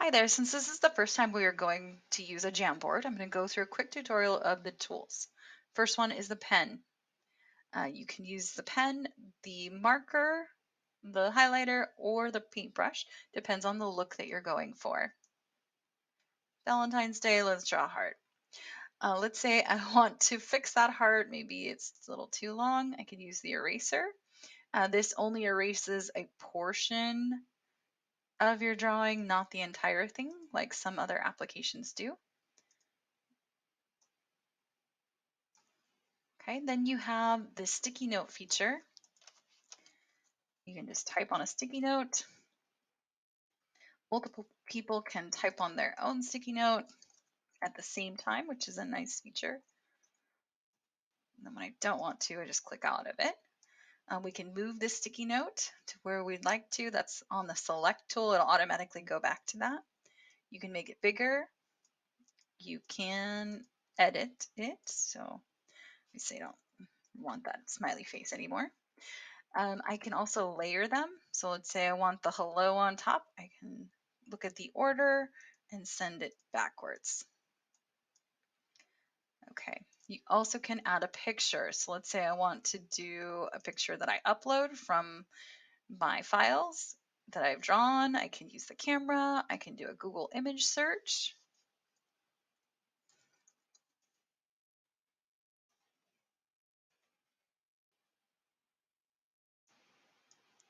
Hi there, since this is the first time we are going to use a Jamboard, I'm going to go through a quick tutorial of the tools. First one is the pen. You can use the pen, the marker, the highlighter, or the paintbrush, depends on the look that you're going for. Valentine's Day, let's draw a heart. Let's say I want to fix that heart, maybe it's a little too long, I could use the eraser. This only erases a portion of your drawing, not the entire thing, like some other applications do. Okay, then you have the sticky note feature. You can just type on a sticky note. Multiple people can type on their own sticky note at the same time, which is a nice feature. And then when I don't want to, I just click out of it. We can move this sticky note to where we'd like to. That's on the select tool. It'll automatically go back to that. You can make it bigger. You can edit it. So we say don't want that smiley face anymore. I can also layer them. So let's say I want the hello on top. I can look at the order and send it backwards. Okay. You also can add a picture. So let's say I want to do a picture that I upload from my files that I've drawn. I can use the camera. I can do a Google image search.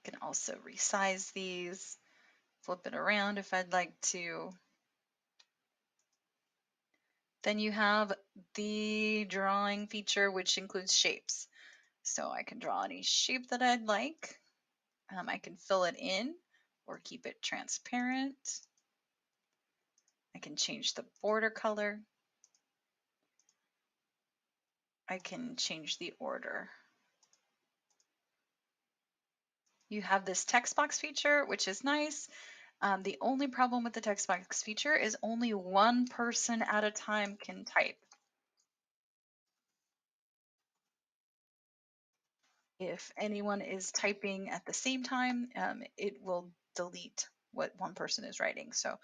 I can also resize these, flip it around if I'd like to. Then you have the drawing feature, which includes shapes. So I can draw any shape that I'd like. I can fill it in or keep it transparent. I can change the border color. I can change the order. You have this text box feature, which is nice. The only problem with the text box feature is only one person at a time can type. If anyone is typing at the same time, it will delete what one person is writing. So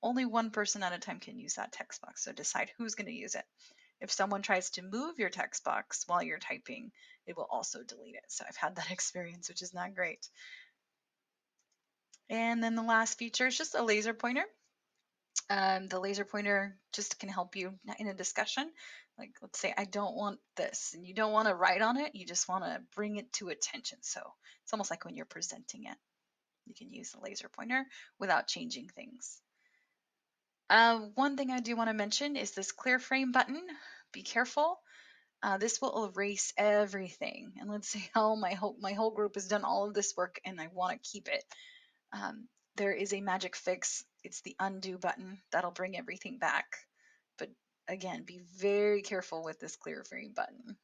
only one person at a time can use that text box. So decide who's going to use it. If someone tries to move your text box while you're typing, it will also delete it. So I've had that experience, which is not great. And then the last feature is just a laser pointer. The laser pointer just can help you in a discussion. Like, let's say I don't want this, and you don't want to write on it, you just want to bring it to attention. So it's almost like when you're presenting it, you can use the laser pointer without changing things. One thing I do want to mention is this clear frame button. Be careful. This will erase everything. And let's say, oh, my whole group has done all of this work and I want to keep it. There is a magic fix. It's the undo button that'll bring everything back. But again, be very careful with this clear frame button.